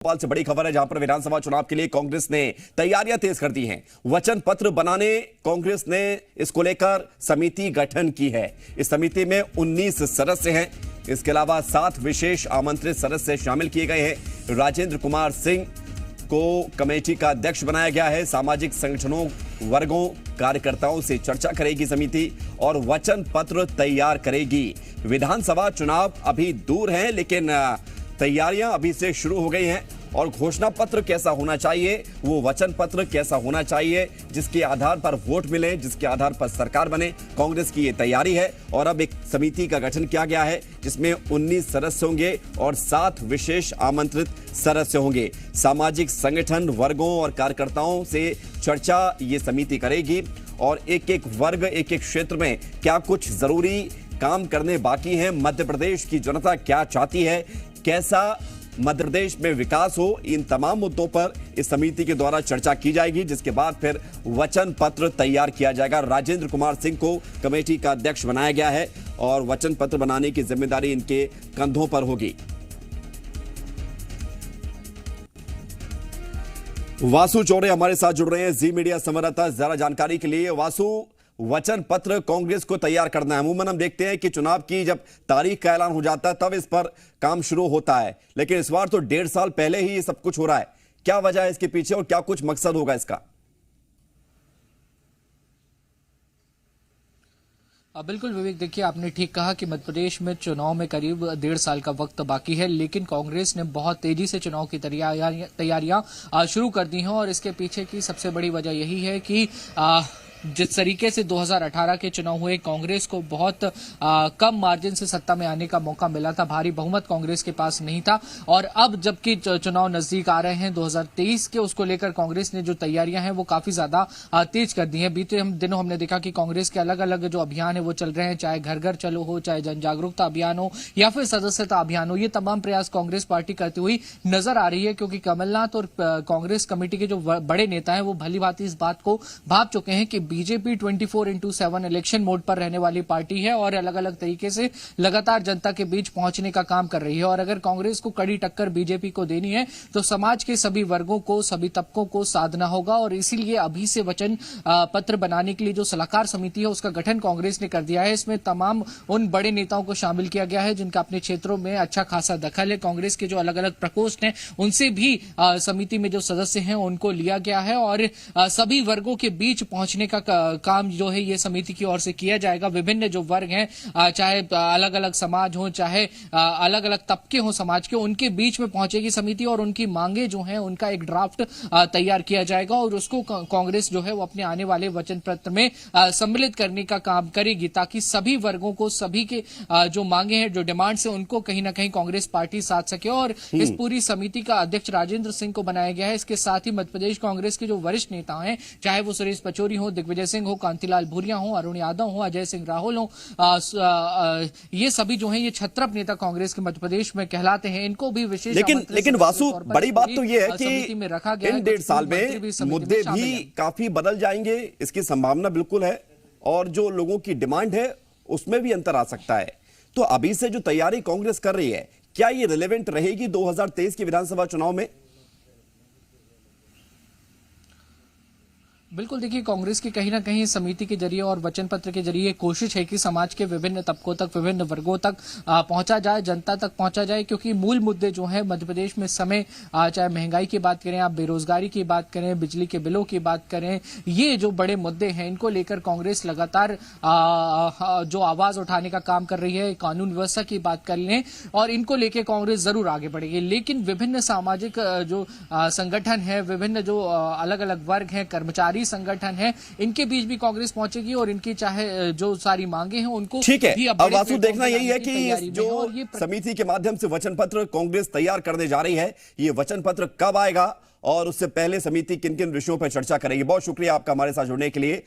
भोपाल से बड़ी खबर है, जहां पर विधानसभा चुनाव के लिए कांग्रेस ने तैयारियां तेज कर दी हैं। वचन पत्र बनाने कांग्रेस ने इसको लेकर समिति गठन की है। इस समिति में 19 सदस्य हैं। इसके अलावा 7 विशेष आमंत्रित सदस्य शामिल किए गए हैं। राजेंद्र कुमार सिंह को कमेटी का अध्यक्ष बनाया गया है। सामाजिक संगठनों, वर्गों, कार्यकर्ताओं से चर्चा करेगी समिति और वचन पत्र तैयार करेगी। विधानसभा चुनाव अभी दूर हैं, लेकिन तैयारियां अभी से शुरू हो गई हैं। और घोषणा पत्र कैसा होना चाहिए, वो वचन पत्र कैसा होना चाहिए, जिसके आधार पर वोट मिले, जिसके आधार पर सरकार बने, कांग्रेस की ये तैयारी है। और अब एक समिति का गठन किया गया है, जिसमें 19 सदस्य होंगे और 7 विशेष आमंत्रित सदस्य होंगे। सामाजिक संगठन, वर्गों और कार्यकर्ताओं से चर्चा ये समिति करेगी और एक एक वर्ग, एक एक क्षेत्र में क्या कुछ जरूरी काम करने बाकी हैं, मध्य प्रदेश की जनता क्या चाहती है, कैसा मध्य प्रदेश में विकास हो, इन तमाम मुद्दों पर इस समिति के द्वारा चर्चा की जाएगी, जिसके बाद फिर वचन पत्र तैयार किया जाएगा। राजेंद्र कुमार सिंह को कमेटी का अध्यक्ष बनाया गया है और वचन पत्र बनाने की जिम्मेदारी इनके कंधों पर होगी। वासु चौरे हमारे साथ जुड़ रहे हैं जी मीडिया संवाददाता, ज्यादा जानकारी के लिए। वासु, वचन पत्र कांग्रेस को तैयार करना है। अमूमन हम देखते हैं कि चुनाव की जब तारीख का ऐलान हो जाता है तब इस पर काम शुरू होता है, लेकिन इस बार तो 1.5 साल पहले ही ये सब कुछ हो रहा है। क्या वजह है इसके पीछे और क्या कुछ मकसद होगा इसका? बिल्कुल विवेक, देखिए आपने ठीक कहा कि मध्य प्रदेश में चुनाव में करीब 1.5 साल का वक्त बाकी है, लेकिन कांग्रेस ने बहुत तेजी से चुनाव की तैयारियां शुरू कर दी हैं। और इसके पीछे की सबसे बड़ी वजह यही है कि जिस तरीके से 2018 के चुनाव हुए, कांग्रेस को बहुत कम मार्जिन से सत्ता में आने का मौका मिला था। भारी बहुमत कांग्रेस के पास नहीं था। और अब जबकि चुनाव नजदीक आ रहे हैं 2023 के, उसको लेकर कांग्रेस ने जो तैयारियां हैं वो काफी ज्यादा तेज कर दी हैं। बीते दिनों हमने देखा कि कांग्रेस के अलग अलग जो अभियान है वो चल रहे हैं, चाहे घर घर चलो हो, चाहे जन जागरूकता अभियान हो या फिर सदस्यता अभियान हो। ये तमाम प्रयास कांग्रेस पार्टी करती हुई नजर आ रही है, क्योंकि कमलनाथ और कांग्रेस कमेटी के जो बड़े नेता हैं वो भली भांति इस बात को भांप चुके हैं कि बीजेपी 24/7 इलेक्शन मोड पर रहने वाली पार्टी है और अलग अलग तरीके से लगातार जनता के बीच पहुंचने का काम कर रही है। और अगर कांग्रेस को कड़ी टक्कर बीजेपी को देनी है तो समाज के सभी वर्गों को, सभी तबकों को साधना होगा। और इसीलिए अभी से वचन पत्र बनाने के लिए जो सलाहकार समिति है उसका गठन कांग्रेस ने कर दिया है। इसमें तमाम उन बड़े नेताओं को शामिल किया गया है जिनका अपने क्षेत्रों में अच्छा खासा दखल है। कांग्रेस के जो अलग अलग प्रकोष्ठ हैं उनसे भी समिति में जो सदस्य हैं उनको लिया गया है और सभी वर्गों के बीच पहुंचने का काम जो है ये समिति की ओर से किया जाएगा। विभिन्न जो वर्ग हैं, चाहे अलग अलग समाज हो, चाहे अलग अलग तबके हो समाज के, उनके बीच में पहुंचेगी समिति और उनकी मांगे जो हैं उनका एक ड्राफ्ट तैयार किया जाएगा और उसको कांग्रेस जो है वो अपने आने वाले वचन पत्र में सम्मिलित करने का काम करेगी, ताकि सभी वर्गों को, सभी के जो मांगे हैं, जो डिमांड्स हैं, उनको कहीं ना कहीं कांग्रेस पार्टी साथ सके। और इस पूरी समिति का अध्यक्ष राजेंद्र सिंह को बनाया गया है। इसके साथ ही मध्य प्रदेश कांग्रेस के जो वरिष्ठ नेता हैं, चाहे वो सुरेश पचौरी हो, दिग्विजय सिंह हो, कांतिलाल भूरिया हो, अरुण यादव हो, अजय सिंह राहुल हो, ये सभी जो हैं ये छत्रप नेता कांग्रेस के मध्य प्रदेश में कहलाते हैं। इनको भी विशेष लेकिन वासु, बड़ी बात तो ये है कि इन 1.5 साल में मुद्दे भी काफी बदल जाएंगे, इसकी संभावना बिल्कुल है। और जो लोगों की डिमांड है उसमें भी अंतर आ सकता है। तो अभी से जो तैयारी कांग्रेस कर रही है, क्या ये रिलेवेंट रहेगी 2023 के विधानसभा चुनाव में? बिल्कुल, देखिए कांग्रेस की कहीं ना कहीं समिति के जरिए और वचन पत्र के जरिए कोशिश है कि समाज के विभिन्न तबकों तक, विभिन्न वर्गों तक पहुंचा जाए, जनता तक पहुंचा जाए। क्योंकि मूल मुद्दे जो हैं मध्य प्रदेश में समय, चाहे महंगाई की बात करें, आप बेरोजगारी की बात करें, बिजली के बिलों की बात करें, ये जो बड़े मुद्दे हैं इनको लेकर कांग्रेस लगातार जो आवाज उठाने का काम कर रही है। कानून व्यवस्था की बात कर लें और इनको लेकर कांग्रेस जरूर आगे बढ़ेगी। लेकिन विभिन्न सामाजिक जो संगठन है, विभिन्न जो अलग अलग वर्ग हैं, कर्मचारी संगठन है, इनके बीच भी कांग्रेस पहुंचेगी और इनकी चाहे जो सारी मांगे हैं उनको ठीक है। अब वासु, देखना यही है कि जो समिति के माध्यम से वचन पत्र कांग्रेस तैयार करने जा रही है, ये वचन पत्र कब आएगा और उससे पहले समिति किन किन विषयों पर चर्चा करेगी। बहुत शुक्रिया आपका हमारे साथ जुड़ने के लिए।